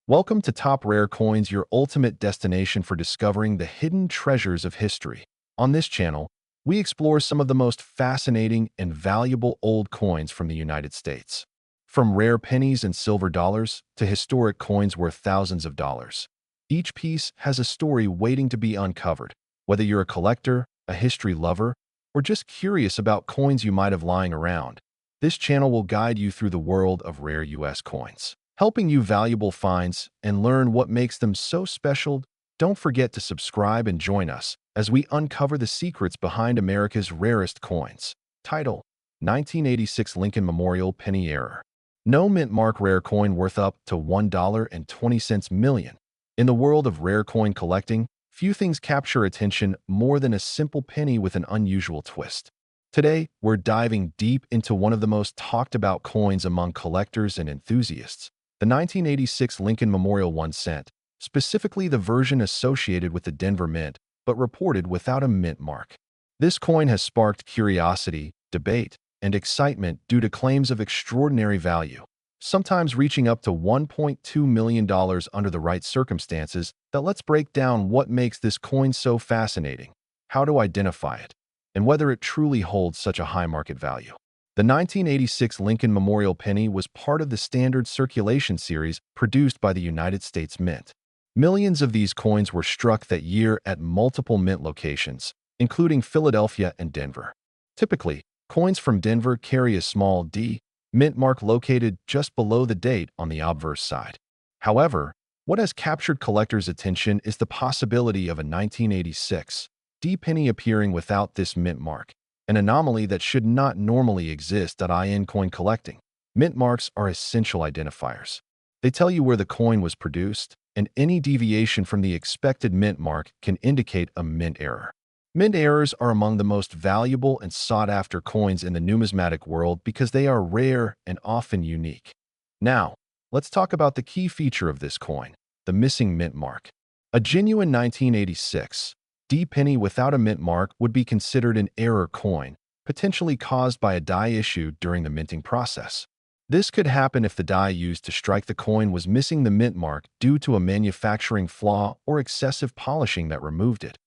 Welcome to Top Rare Coins, your ultimate destination for discovering the hidden treasures of history. On this channel, we explore some of the most fascinating and valuable old coins from the United States. From rare pennies and silver dollars to historic coins worth thousands of dollars. Each piece has a story waiting to be uncovered. Whether you're a collector, a history lover, or just curious about coins you might have lying around, this channel will guide you through the world of rare U.S. coins, helping you valuable finds and learn what makes them so special. Don't forget to subscribe and join us as we uncover the secrets behind America's rarest coins. Title: 1986 Lincoln Memorial Penny Error. No mint mark rare coin worth up to $1.20 million. In the world of rare coin collecting, few things capture attention more than a simple penny with an unusual twist. Today, we're diving deep into one of the most talked about coins among collectors and enthusiasts, the 1986 Lincoln Memorial 1 cent, specifically the version associated with the Denver Mint, but reported without a mint mark. This coin has sparked curiosity, debate, and excitement due to claims of extraordinary value, sometimes reaching up to $1.2 million under the right circumstances. Let's break down what makes this coin so fascinating, how to identify it, and whether it truly holds such a high market value. The 1986 Lincoln Memorial Penny was part of the standard circulation series produced by the United States Mint. Millions of these coins were struck that year at multiple mint locations, including Philadelphia and Denver. Typically, coins from Denver carry a small D mint mark located just below the date on the obverse side. However, what has captured collectors' attention is the possibility of a 1986 D penny appearing without this mint mark, an anomaly that should not normally exist in coin collecting. Mint marks are essential identifiers. They tell you where the coin was produced, and any deviation from the expected mint mark can indicate a mint error. Mint errors are among the most valuable and sought-after coins in the numismatic world because they are rare and often unique. Now, let's talk about the key feature of this coin: the missing mint mark. A genuine 1986 D penny without a mint mark would be considered an error coin, potentially caused by a die issued during the minting process. This could happen if the die used to strike the coin was missing the mint mark due to a manufacturing flaw or excessive polishing that removed it.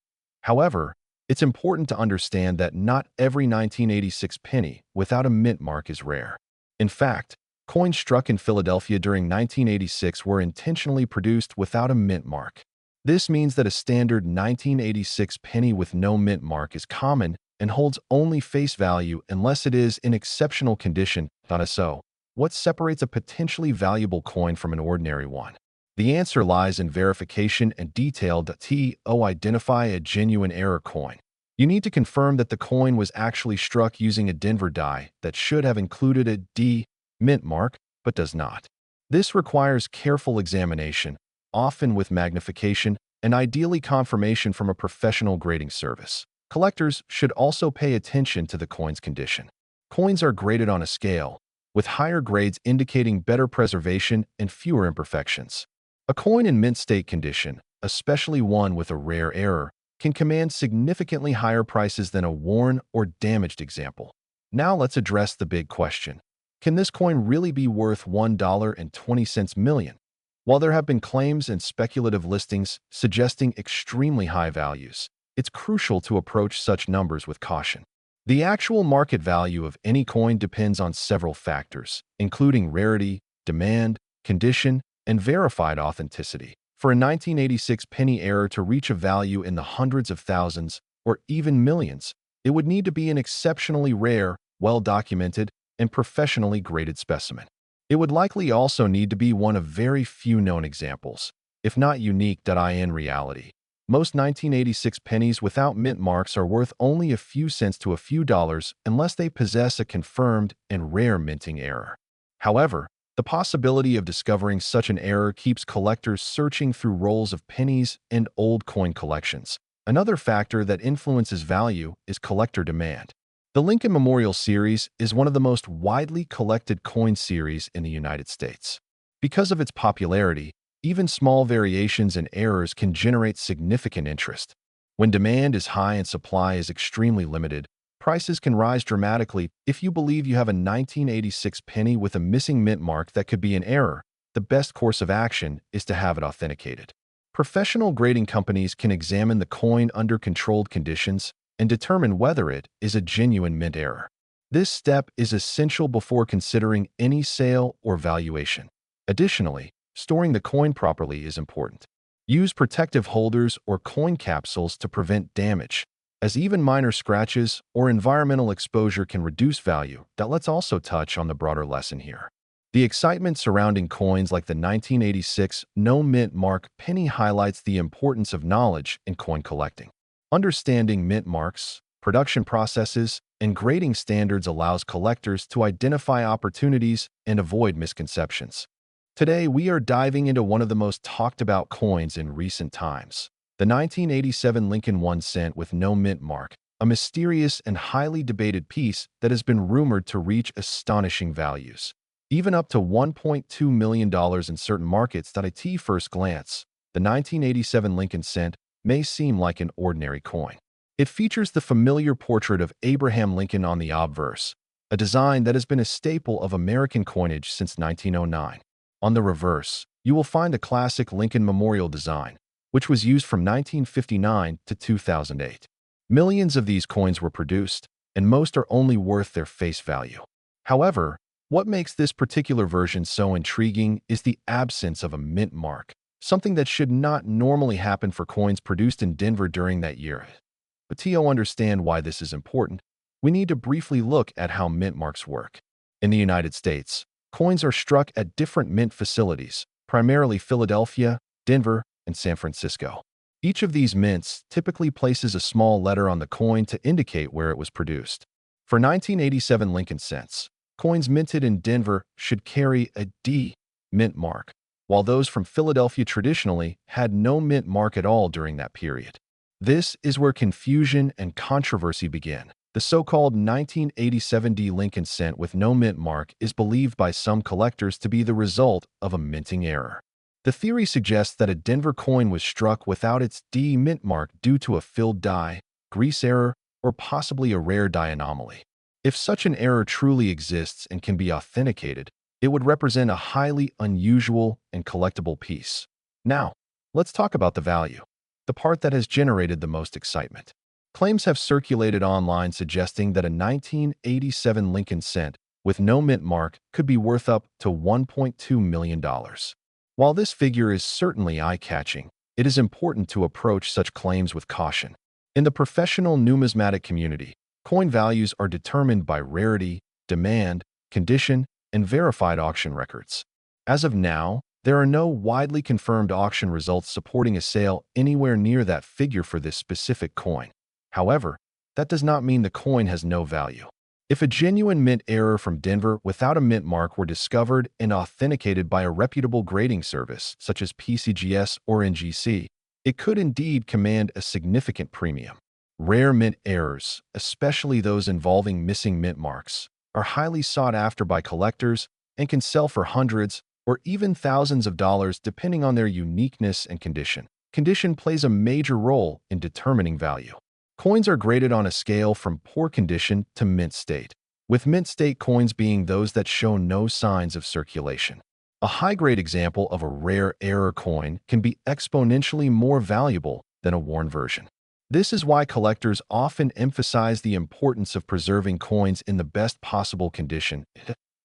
However, it's important to understand that not every 1986 penny without a mint mark is rare. In fact, coins struck in Philadelphia during 1986 were intentionally produced without a mint mark. This means that a standard 1986 penny with no mint mark is common and holds only face value unless it is in exceptional condition. So, what separates a potentially valuable coin from an ordinary one? The answer lies in verification and detailed to identify a genuine error coin. You need to confirm that the coin was actually struck using a Denver die that should have included a D mint mark, but does not. This requires careful examination, often with magnification, and ideally confirmation from a professional grading service. Collectors should also pay attention to the coin's condition. Coins are graded on a scale, with higher grades indicating better preservation and fewer imperfections. A coin in mint state condition, especially one with a rare error, can command significantly higher prices than a worn or damaged example. Now let's address the big question: can this coin really be worth $1.20 million? While there have been claims and speculative listings suggesting extremely high values, it's crucial to approach such numbers with caution. The actual market value of any coin depends on several factors, including rarity, demand, condition, and verified authenticity. For a 1986 penny error to reach a value in the hundreds of thousands or even millions, it would need to be an exceptionally rare, well-documented, and professionally graded specimen. It would likely also need to be one of very few known examples, if not unique. In reality, most 1986 pennies without mint marks are worth only a few cents to a few dollars unless they possess a confirmed and rare minting error. However, the possibility of discovering such an error keeps collectors searching through rolls of pennies and old coin collections. Another factor that influences value is collector demand. The Lincoln Memorial Series is one of the most widely collected coin series in the United States. Because of its popularity, even small variations and errors can generate significant interest. When demand is high and supply is extremely limited, prices can rise dramatically. If you believe you have a 1986 penny with a missing mint mark that could be an error, the best course of action is to have it authenticated. Professional grading companies can examine the coin under controlled conditions and determine whether it is a genuine mint error. This step is essential before considering any sale or valuation. Additionally, storing the coin properly is important. Use protective holders or coin capsules to prevent damage, as even minor scratches or environmental exposure can reduce value. Let's also touch on the broader lesson here. The excitement surrounding coins like the 1986 No Mint Mark penny highlights the importance of knowledge in coin collecting. Understanding mint marks, production processes, and grading standards allows collectors to identify opportunities and avoid misconceptions. Today, we are diving into one of the most talked about coins in recent times, the 1987 Lincoln 1 cent with no mint mark, a mysterious and highly debated piece that has been rumored to reach astonishing values, even up to $1.2 million in certain markets. At first glance, the 1987 Lincoln cent may seem like an ordinary coin. It features the familiar portrait of Abraham Lincoln on the obverse, a design that has been a staple of American coinage since 1909. On the reverse, you will find a classic Lincoln Memorial design, which was used from 1959 to 2008. Millions of these coins were produced, and most are only worth their face value. However, what makes this particular version so intriguing is the absence of a mint mark, something that should not normally happen for coins produced in Denver during that year. But to understand why this is important, we need to briefly look at how mint marks work. In the United States, coins are struck at different mint facilities, primarily Philadelphia, Denver, and San Francisco. Each of these mints typically places a small letter on the coin to indicate where it was produced. For 1987 Lincoln cents, coins minted in Denver should carry a D mint mark, while those from Philadelphia traditionally had no mint mark at all during that period. This is where confusion and controversy began. The so-called 1987 D Lincoln cent with no mint mark is believed by some collectors to be the result of a minting error. The theory suggests that a Denver coin was struck without its D mint mark due to a filled die, grease error, or possibly a rare die anomaly. If such an error truly exists and can be authenticated, it would represent a highly unusual and collectible piece. Now, let's talk about the value, the part that has generated the most excitement. Claims have circulated online suggesting that a 1987 Lincoln cent with no mint mark could be worth up to $1.2 million. While this figure is certainly eye-catching, it is important to approach such claims with caution. In the professional numismatic community, coin values are determined by rarity, demand, condition, and verified auction records. As of now, there are no widely confirmed auction results supporting a sale anywhere near that figure for this specific coin. However, that does not mean the coin has no value. If a genuine mint error from Denver without a mint mark were discovered and authenticated by a reputable grading service such as PCGS or NGC, it could indeed command a significant premium. Rare mint errors, especially those involving missing mint marks, are highly sought after by collectors and can sell for hundreds or even thousands of dollars depending on their uniqueness and condition. Condition plays a major role in determining value. Coins are graded on a scale from poor condition to mint state, with mint state coins being those that show no signs of circulation. A high-grade example of a rare error coin can be exponentially more valuable than a worn version. This is why collectors often emphasize the importance of preserving coins in the best possible condition.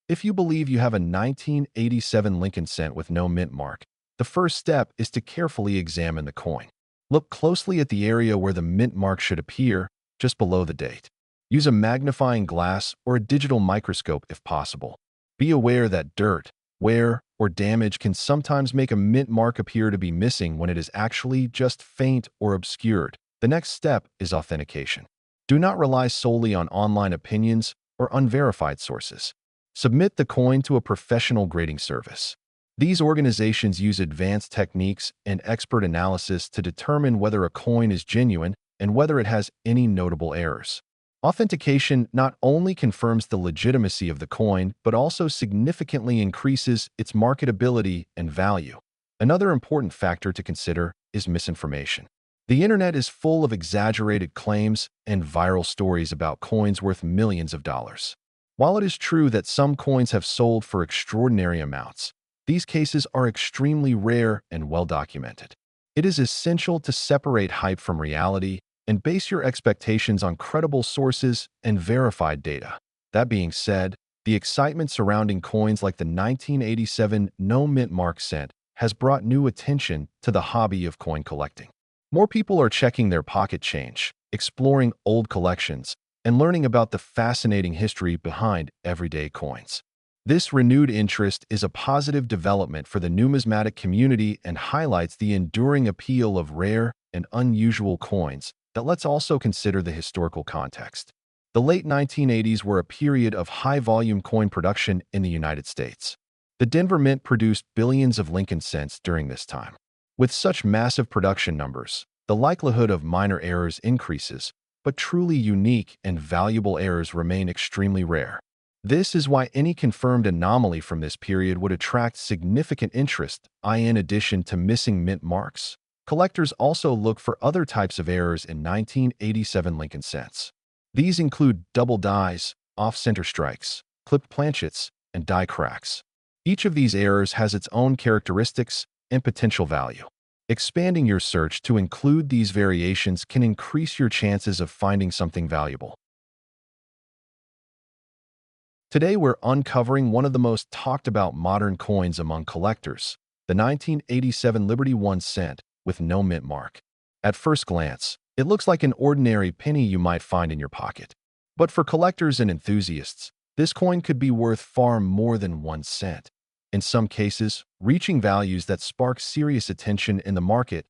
If you believe you have a 1987 Lincoln cent with no mint mark, the first step is to carefully examine the coin. Look closely at the area where the mint mark should appear, just below the date. Use a magnifying glass or a digital microscope if possible. Be aware that dirt, wear, or damage can sometimes make a mint mark appear to be missing when it is actually just faint or obscured. The next step is authentication. Do not rely solely on online opinions or unverified sources. Submit the coin to a professional grading service. These organizations use advanced techniques and expert analysis to determine whether a coin is genuine and whether it has any notable errors. Authentication not only confirms the legitimacy of the coin, but also significantly increases its marketability and value. Another important factor to consider is misinformation. The internet is full of exaggerated claims and viral stories about coins worth millions of dollars. While it is true that some coins have sold for extraordinary amounts, These cases are extremely rare and well documented. It is essential to separate hype from reality and base your expectations on credible sources and verified data. That being said, the excitement surrounding coins like the 1987 No Mint Mark cent has brought new attention to the hobby of coin collecting. More people are checking their pocket change, exploring old collections, and learning about the fascinating history behind everyday coins. This renewed interest is a positive development for the numismatic community and highlights the enduring appeal of rare and unusual coins. But let's also consider the historical context. The late 1980s were a period of high-volume coin production in the United States. The Denver Mint produced billions of Lincoln cents during this time. With such massive production numbers, the likelihood of minor errors increases, but truly unique and valuable errors remain extremely rare. This is why any confirmed anomaly from this period would attract significant interest, in addition to missing mint marks. Collectors also look for other types of errors in 1987 Lincoln cents. These include double dies, off-center strikes, clipped planchets, and die cracks. Each of these errors has its own characteristics and potential value. Expanding your search to include these variations can increase your chances of finding something valuable. Today, we're uncovering one of the most talked about modern coins among collectors, the 1987 Liberty 1 cent with no mint mark. At first glance, it looks like an ordinary penny you might find in your pocket. But for collectors and enthusiasts, this coin could be worth far more than 1 cent. In some cases, reaching values that spark serious attention in the market.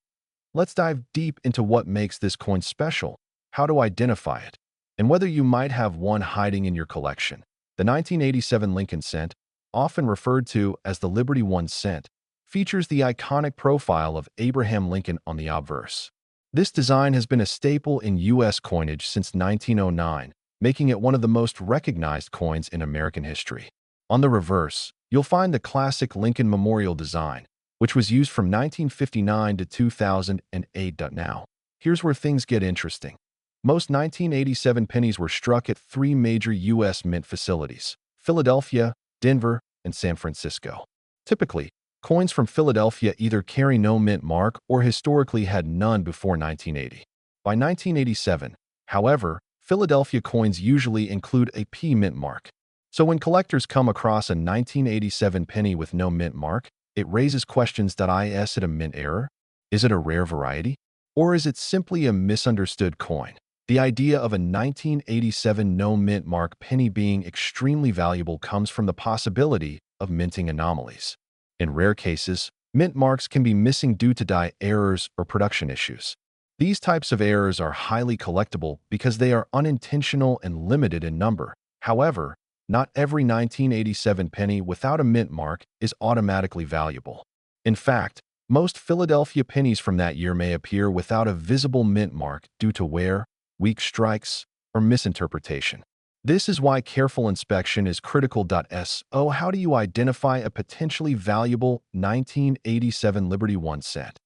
Let's dive deep into what makes this coin special, how to identify it, and whether you might have one hiding in your collection. The 1987 Lincoln cent, often referred to as the Liberty 1 cent, features the iconic profile of Abraham Lincoln on the obverse. This design has been a staple in U.S. coinage since 1909, making it one of the most recognized coins in American history. On the reverse, you'll find the classic Lincoln Memorial design, which was used from 1959 to 2008. Now, here's where things get interesting. Most 1987 pennies were struck at three major U.S. mint facilities: Philadelphia, Denver, and San Francisco. Typically, coins from Philadelphia either carry no mint mark or historically had none before 1980. By 1987, however, Philadelphia coins usually include a P mint mark. So when collectors come across a 1987 penny with no mint mark, it raises questions that is it a mint error? Is it a rare variety? Or is it simply a misunderstood coin? The idea of a 1987 no mint mark penny being extremely valuable comes from the possibility of minting anomalies. In rare cases, mint marks can be missing due to die errors or production issues. These types of errors are highly collectible because they are unintentional and limited in number. However, not every 1987 penny without a mint mark is automatically valuable. In fact, most Philadelphia pennies from that year may appear without a visible mint mark due to wear, weak strikes, or misinterpretation. This is why careful inspection is critical. So how do you identify a potentially valuable 1987 Liberty 1 cent?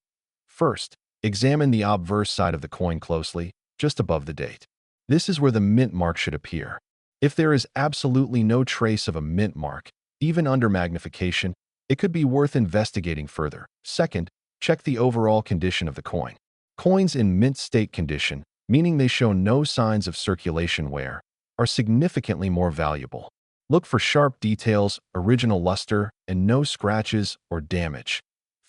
First, examine the obverse side of the coin closely, just above the date. This is where the mint mark should appear. If there is absolutely no trace of a mint mark, even under magnification, it could be worth investigating further. Second, check the overall condition of the coin. Coins in mint state condition, meaning they show no signs of circulation wear, are significantly more valuable. Look for sharp details, original luster, and no scratches or damage.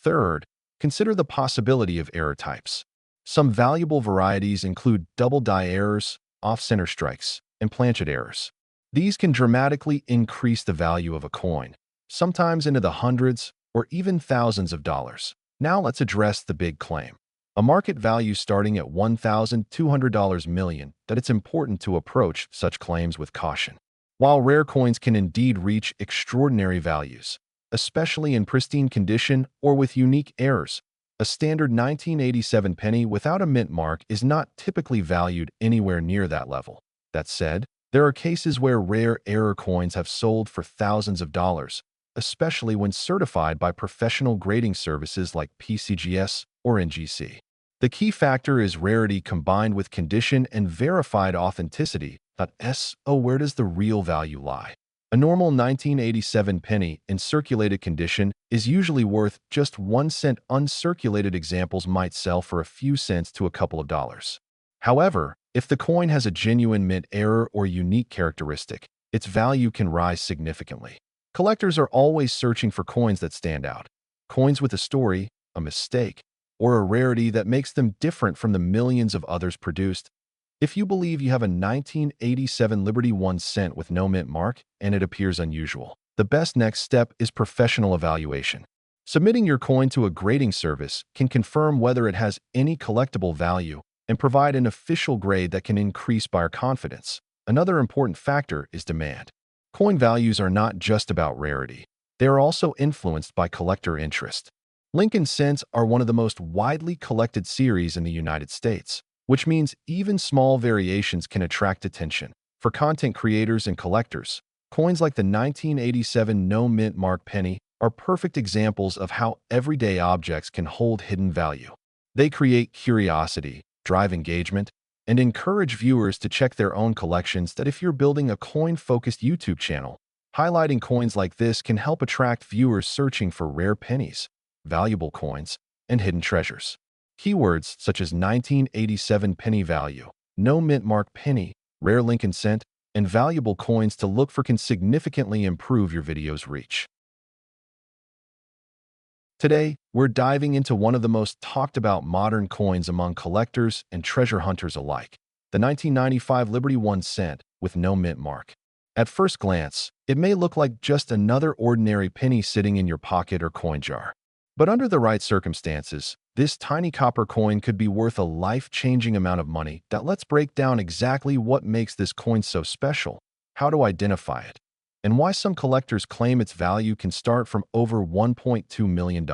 Third, consider the possibility of error types. Some valuable varieties include double die errors, off-center strikes, and planchet errors. These can dramatically increase the value of a coin, sometimes into the hundreds or even thousands of dollars. Now let's address the big claim. A market value starting at $1,200 million, that it's important to approach such claims with caution. While rare coins can indeed reach extraordinary values, especially in pristine condition or with unique errors, a standard 1987 penny without a mint mark is not typically valued anywhere near that level. That said, there are cases where rare error coins have sold for thousands of dollars, especially when certified by professional grading services like PCGS or NGC. The key factor is rarity combined with condition and verified authenticity. So where does the real value lie? A normal 1987 penny in circulated condition is usually worth just 1 cent. Uncirculated examples might sell for a few cents to a couple of dollars. However, if the coin has a genuine mint error or unique characteristic, its value can rise significantly. Collectors are always searching for coins that stand out. Coins with a story, a mistake, or a rarity that makes them different from the millions of others produced. If you believe you have a 1987 Liberty 1 cent with no mint mark and it appears unusual, the best next step is professional evaluation. Submitting your coin to a grading service can confirm whether it has any collectible value and provide an official grade that can increase buyer confidence. Another important factor is demand. Coin values are not just about rarity. They are also influenced by collector interest. Lincoln Cents are one of the most widely collected series in the United States, which means even small variations can attract attention. For content creators and collectors, coins like the 1987 no mint mark penny are perfect examples of how everyday objects can hold hidden value. They create curiosity, drive engagement, and encourage viewers to check their own collections. That if you're building a coin-focused YouTube channel, highlighting coins like this can help attract viewers searching for rare pennies, valuable coins, and hidden treasures. Keywords such as 1987 penny value, no mint mark penny, rare Lincoln cent, and valuable coins to look for can significantly improve your video's reach. Today, we're diving into one of the most talked about modern coins among collectors and treasure hunters alike, the 1995 Liberty 1 cent with no mint mark. At first glance, it may look like just another ordinary penny sitting in your pocket or coin jar. But under the right circumstances, this tiny copper coin could be worth a life-changing amount of money. Let's break down exactly what makes this coin so special, how to identify it, and why some collectors claim its value can start from over $1.2 million.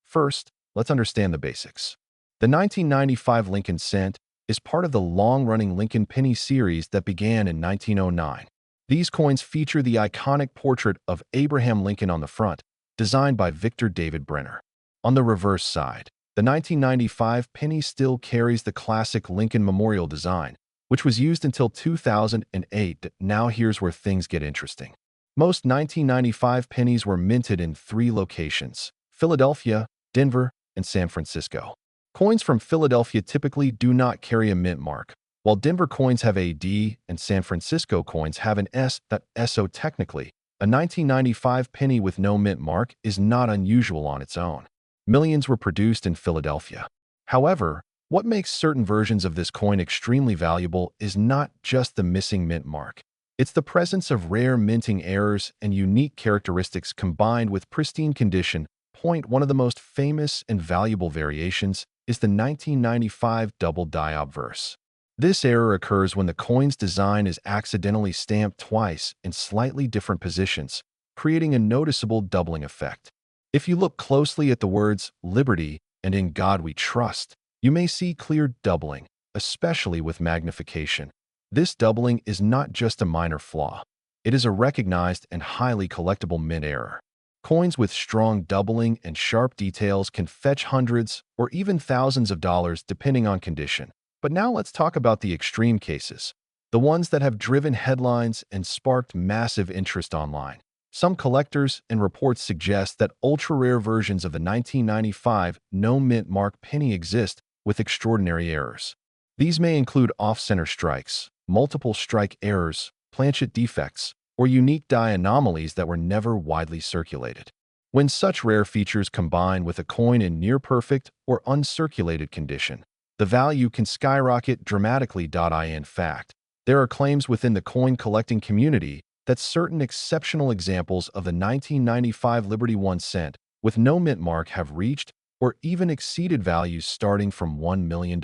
First, let's understand the basics. The 1995 Lincoln cent is part of the long-running Lincoln penny series that began in 1909. These coins feature the iconic portrait of Abraham Lincoln on the front, designed by Victor David Brenner. On the reverse side, the 1995 penny still carries the classic Lincoln Memorial design, which was used until 2008. Now here's where things get interesting. Most 1995 pennies were minted in 3 locations: Philadelphia, Denver, and San Francisco. Coins from Philadelphia typically do not carry a mint mark, while Denver coins have a D and San Francisco coins have an S. So technically, a 1995 penny with no mint mark is not unusual on its own. Millions were produced in Philadelphia. However, what makes certain versions of this coin extremely valuable is not just the missing mint mark. It's the presence of rare minting errors and unique characteristics combined with pristine condition. One of the most famous and valuable variations is the 1995 double die obverse. This error occurs when the coin's design is accidentally stamped twice in slightly different positions, creating a noticeable doubling effect. If you look closely at the words "Liberty" and "In God We Trust," you may see clear doubling, especially with magnification. This doubling is not just a minor flaw. It is a recognized and highly collectible mint error. Coins with strong doubling and sharp details can fetch hundreds or even thousands of dollars depending on condition. But now let's talk about the extreme cases, the ones that have driven headlines and sparked massive interest online. Some collectors and reports suggest that ultra-rare versions of the 1995 no mint mark penny exist with extraordinary errors. These may include off-center strikes, multiple strike errors, planchet defects, or unique die anomalies that were never widely circulated. When such rare features combine with a coin in near-perfect or uncirculated condition, the value can skyrocket dramatically. In fact, there are claims within the coin collecting community that certain exceptional examples of the 1995 Liberty 1 cent with no mint mark have reached or even exceeded values starting from $1 million,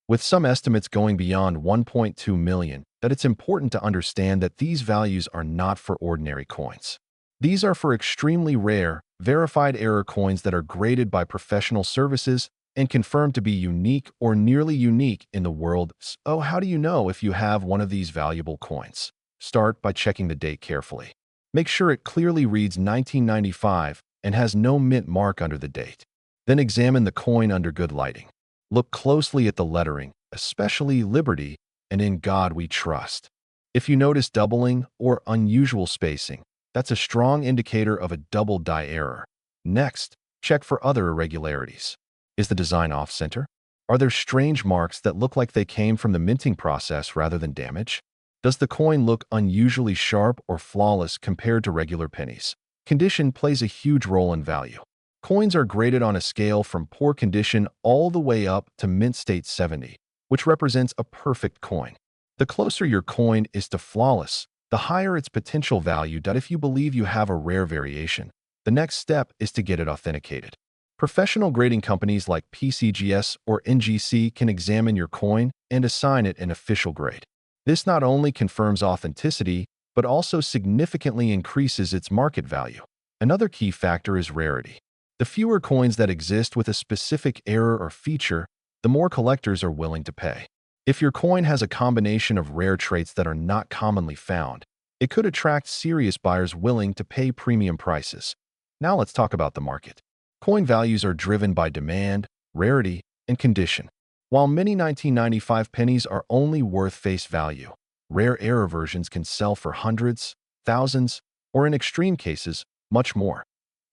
with some estimates going beyond $1.2 million. It's important to understand that these values are not for ordinary coins. These are for extremely rare, verified error coins that are graded by professional services and confirmed to be unique or nearly unique in the world. So how do you know if you have one of these valuable coins? Start by checking the date carefully. Make sure it clearly reads 1995 and has no mint mark under the date. Then examine the coin under good lighting. Look closely at the lettering, especially Liberty and In God We Trust. If you notice doubling or unusual spacing, that's a strong indicator of a double die error. Next, check for other irregularities. Is the design off-center? Are there strange marks that look like they came from the minting process rather than damage? Does the coin look unusually sharp or flawless compared to regular pennies? Condition plays a huge role in value. Coins are graded on a scale from poor condition all the way up to mint state 70, which represents a perfect coin. The closer your coin is to flawless, the higher its potential value. If you believe you have a rare variation, the next step is to get it authenticated. Professional grading companies like PCGS or NGC can examine your coin and assign it an official grade. This not only confirms authenticity, but also significantly increases its market value. Another key factor is rarity. The fewer coins that exist with a specific error or feature, the more collectors are willing to pay. If your coin has a combination of rare traits that are not commonly found, it could attract serious buyers willing to pay premium prices. Now let's talk about the market. Coin values are driven by demand, rarity, and condition. While many 1995 pennies are only worth face value, rare error versions can sell for hundreds, thousands, or in extreme cases, much more.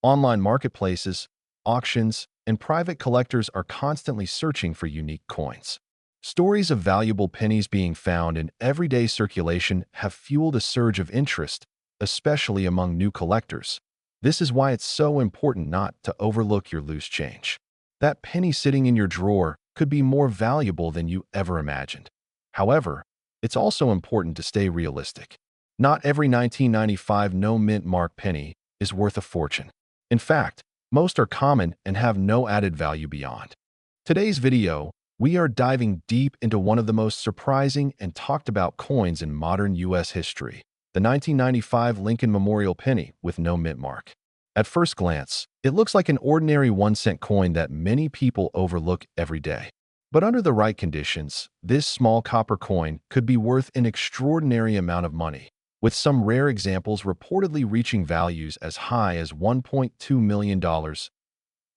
Online marketplaces, auctions, and private collectors are constantly searching for unique coins. Stories of valuable pennies being found in everyday circulation have fueled a surge of interest, especially among new collectors. This is why it's so important not to overlook your loose change. That penny sitting in your drawer could be more valuable than you ever imagined. However, it's also important to stay realistic. Not every 1995 no-mint mark penny is worth a fortune. In fact, most are common and have no added value beyond. Today's video, we are diving deep into one of the most surprising and talked about coins in modern U.S. history, the 1995 Lincoln Memorial penny with no mint mark. At first glance, it looks like an ordinary 1-cent coin that many people overlook every day. But under the right conditions, this small copper coin could be worth an extraordinary amount of money, with some rare examples reportedly reaching values as high as $1.2 million.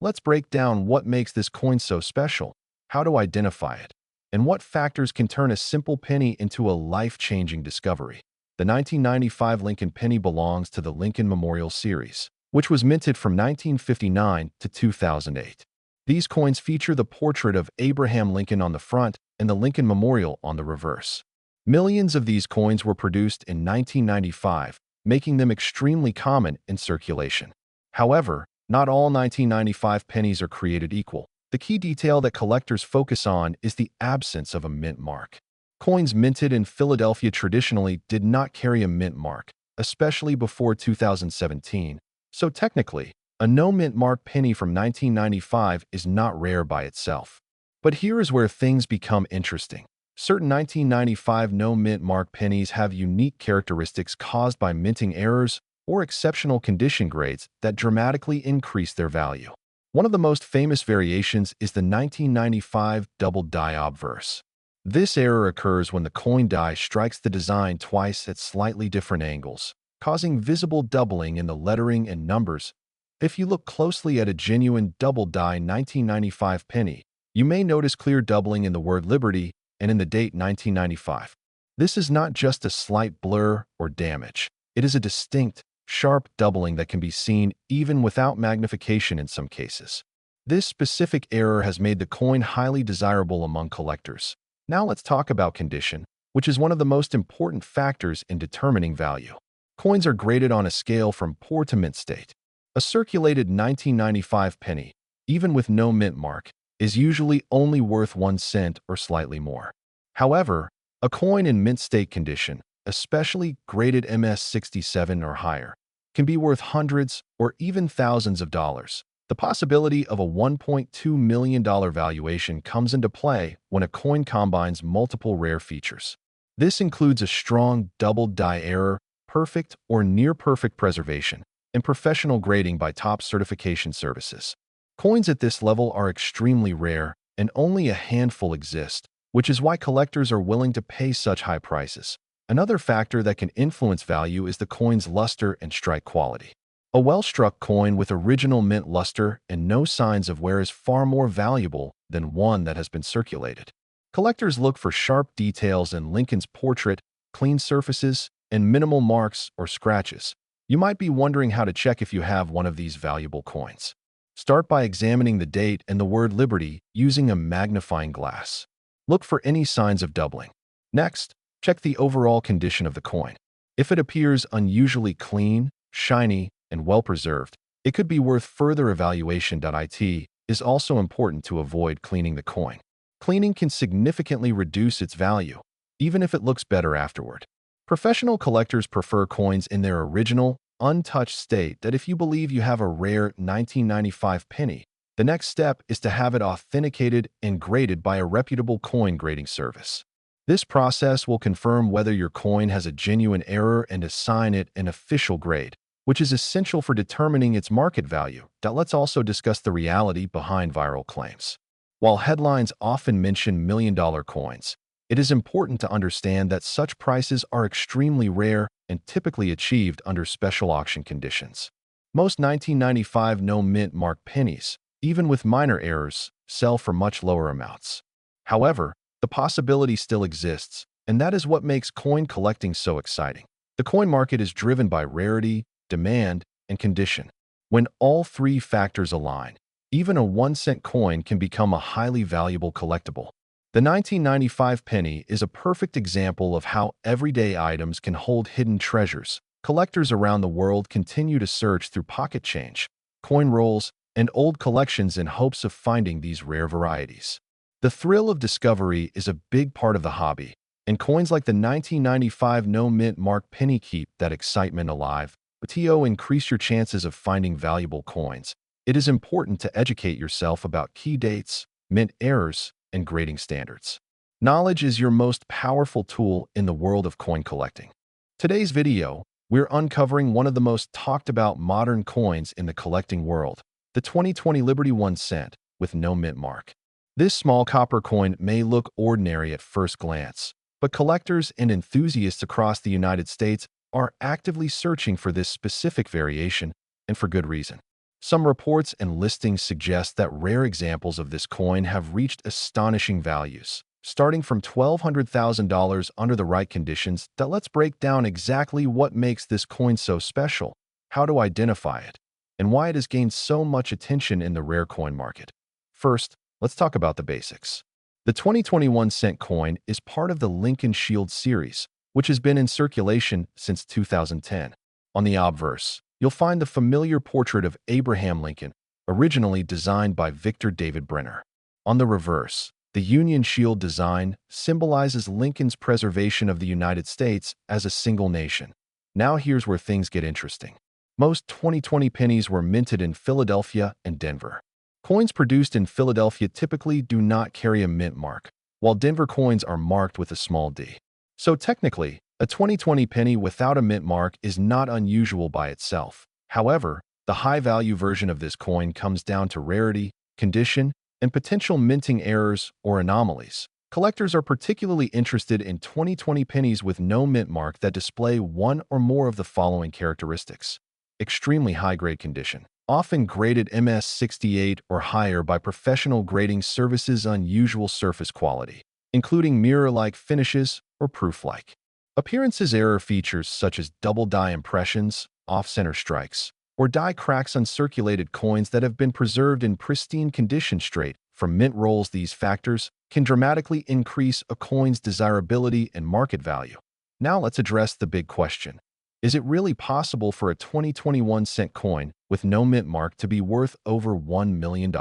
Let's break down what makes this coin so special, how to identify it, and what factors can turn a simple penny into a life-changing discovery. The 1995 Lincoln penny belongs to the Lincoln Memorial series, which was minted from 1959 to 2008. These coins feature the portrait of Abraham Lincoln on the front and the Lincoln Memorial on the reverse. Millions of these coins were produced in 1995, making them extremely common in circulation. However, not all 1995 pennies are created equal. The key detail that collectors focus on is the absence of a mint mark. Coins minted in Philadelphia traditionally did not carry a mint mark, especially before 2017. So technically, a no-mint mark penny from 1995 is not rare by itself. But here is where things become interesting. Certain 1995 no-mint mark pennies have unique characteristics caused by minting errors or exceptional condition grades that dramatically increase their value. One of the most famous variations is the 1995 double die obverse. This error occurs when the coin die strikes the design twice at slightly different angles, causing visible doubling in the lettering and numbers. If you look closely at a genuine double die 1995 penny, you may notice clear doubling in the word Liberty and in the date 1995. This is not just a slight blur or damage. It is a distinct, sharp doubling that can be seen even without magnification in some cases. This specific error has made the coin highly desirable among collectors. Now let's talk about condition, which is one of the most important factors in determining value. Coins are graded on a scale from poor to mint state. A circulated 1995 penny, even with no mint mark, is usually only worth 1 cent or slightly more. However, a coin in mint state condition, especially graded MS67 or higher, can be worth hundreds or even thousands of dollars. The possibility of a $1.2 million valuation comes into play when a coin combines multiple rare features. This includes a strong double die error, perfect or near-perfect preservation, and professional grading by top certification services. Coins at this level are extremely rare, and only a handful exist, which is why collectors are willing to pay such high prices. Another factor that can influence value is the coin's luster and strike quality. A well-struck coin with original mint luster and no signs of wear is far more valuable than one that has been circulated. Collectors look for sharp details in Lincoln's portrait clean surfaces, and minimal marks or scratches. You might be wondering how to check if you have one of these valuable coins. Start by examining the date and the word Liberty using a magnifying glass. Look for any signs of doubling. Next, check the overall condition of the coin. If it appears unusually clean, shiny, and well-preserved, it could be worth further evaluation. It is also important to avoid cleaning the coin. Cleaning can significantly reduce its value, even if it looks better afterward. Professional collectors prefer coins in their original, untouched state. If you believe you have a rare 1995 penny, the next step is to have it authenticated and graded by a reputable coin grading service. This process will confirm whether your coin has a genuine error and assign it an official grade, which is essential for determining its market value. Let's also discuss the reality behind viral claims. While headlines often mention million-dollar coins, it is important to understand that such prices are extremely rare and typically achieved under special auction conditions. Most 1995 no-mint mark pennies, even with minor errors, sell for much lower amounts. However, the possibility still exists, and that is what makes coin collecting so exciting. The coin market is driven by rarity, demand, and condition. When all three factors align, even a 1-cent coin can become a highly valuable collectible. The 1995 penny is a perfect example of how everyday items can hold hidden treasures. Collectors around the world continue to search through pocket change, coin rolls, and old collections in hopes of finding these rare varieties. The thrill of discovery is a big part of the hobby, and coins like the 1995 no-mint mark penny keep that excitement alive. To increase your chances of finding valuable coins, it is important to educate yourself about key dates, mint errors, and grading standards. Knowledge is your most powerful tool in the world of coin collecting. Today's video, we're uncovering one of the most talked about modern coins in the collecting world, the 2020 Liberty 1 cent with no mint mark. This small copper coin may look ordinary at first glance, but collectors and enthusiasts across the United States are actively searching for this specific variation, and for good reason. Some reports and listings suggest that rare examples of this coin have reached astonishing values, starting from $1,200,000 under the right conditions. Let's break down exactly what makes this coin so special, how to identify it, and why it has gained so much attention in the rare coin market. First, let's talk about the basics. The 2021 cent coin is part of the Lincoln Shield series, which has been in circulation since 2010. On the obverse, you'll find the familiar portrait of Abraham Lincoln, originally designed by Victor David Brenner. On the reverse, the Union Shield design symbolizes Lincoln's preservation of the United States as a single nation. Now here's where things get interesting. Most 2020 pennies were minted in Philadelphia and Denver. Coins produced in Philadelphia typically do not carry a mint mark, while Denver coins are marked with a small d. So technically, a 2020 penny without a mint mark is not unusual by itself. However, the high-value version of this coin comes down to rarity, condition, and potential minting errors or anomalies. Collectors are particularly interested in 2020 pennies with no mint mark that display one or more of the following characteristics. Extremely high-grade condition, often graded MS68 or higher by professional grading services. Unusual surface quality, including mirror-like finishes or proof-like appearances. Error features such as double die impressions, off-center strikes, or die cracks on circulated coins that have been preserved in pristine condition straight from mint rolls. These factors can dramatically increase a coin's desirability and market value. Now let's address the big question. Is it really possible for a 2021 cent coin with no mint mark to be worth over $1 million?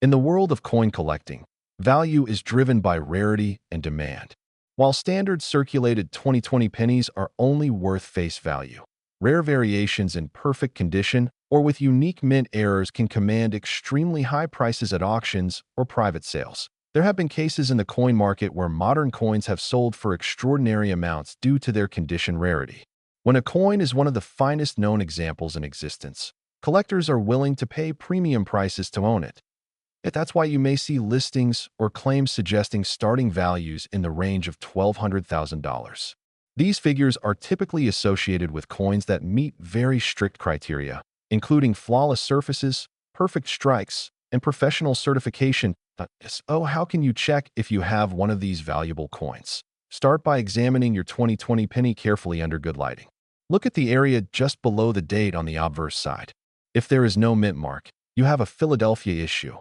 In the world of coin collecting, value is driven by rarity and demand. While standard circulated 2020 pennies are only worth face value, rare variations in perfect condition or with unique mint errors can command extremely high prices at auctions or private sales. There have been cases in the coin market where modern coins have sold for extraordinary amounts due to their condition rarity. When a coin is one of the finest known examples in existence, collectors are willing to pay premium prices to own it. That's why you may see listings or claims suggesting starting values in the range of $1,200,000. These figures are typically associated with coins that meet very strict criteria, including flawless surfaces, perfect strikes, and professional certification. So how can you check if you have one of these valuable coins? Start by examining your 2020 penny carefully under good lighting. Look at the area just below the date on the obverse side. If there is no mint mark, you have a Philadelphia issue.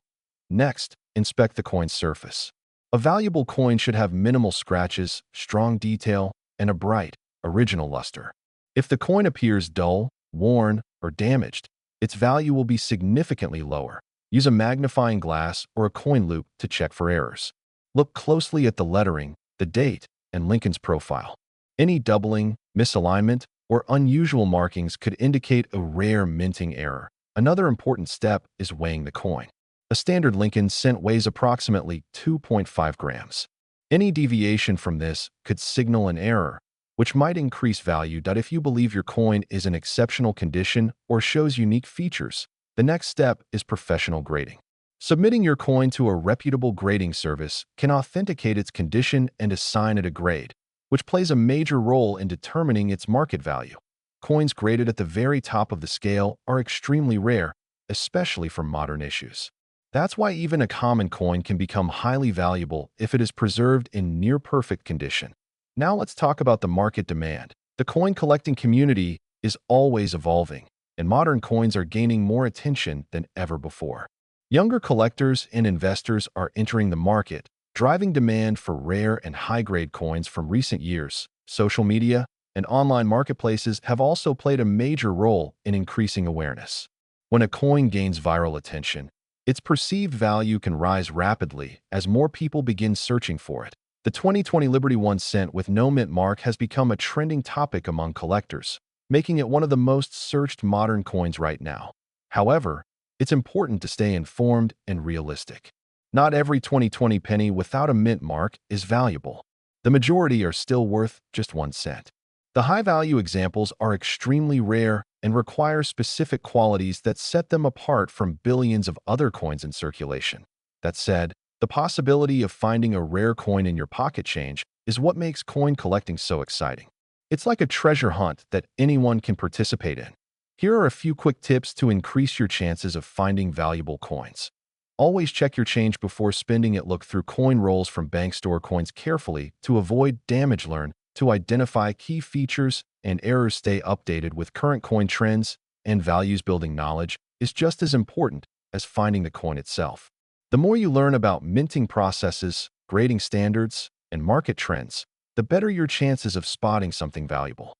Next, inspect the coin's surface. A valuable coin should have minimal scratches, strong detail, and a bright, original luster. If the coin appears dull, worn, or damaged, its value will be significantly lower. Use a magnifying glass or a coin loop to check for errors. Look closely at the lettering, the date, and Lincoln's profile. Any doubling, misalignment, or unusual markings could indicate a rare minting error. Another important step is weighing the coin. A standard Lincoln cent weighs approximately 2.5 grams. Any deviation from this could signal an error, which might increase value. If you believe your coin is in exceptional condition or shows unique features, the next step is professional grading. Submitting your coin to a reputable grading service can authenticate its condition and assign it a grade, which plays a major role in determining its market value. Coins graded at the very top of the scale are extremely rare, especially for modern issues. That's why even a common coin can become highly valuable if it is preserved in near-perfect condition. Now let's talk about the market demand. The coin collecting community is always evolving, and modern coins are gaining more attention than ever before. Younger collectors and investors are entering the market, driving demand for rare and high-grade coins from recent years. Social media and online marketplaces have also played a major role in increasing awareness. When a coin gains viral attention, its perceived value can rise rapidly as more people begin searching for it. The 2020 Liberty 1 cent with no mint mark has become a trending topic among collectors, making it one of the most searched modern coins right now. However, it's important to stay informed and realistic. Not every 2020 penny without a mint mark is valuable. The majority are still worth just 1 cent. The high-value examples are extremely rare and require specific qualities that set them apart from billions of other coins in circulation. That said, the possibility of finding a rare coin in your pocket change is what makes coin collecting so exciting. It's like a treasure hunt that anyone can participate in. Here are a few quick tips to increase your chances of finding valuable coins. Always check your change before spending it. Look through coin rolls from bank store coins carefully to avoid damage. Learn to identify key features and errors. Stay updated with current coin trends and values. Building knowledge is just as important as finding the coin itself. The more you learn about minting processes, grading standards, and market trends, the better your chances of spotting something valuable.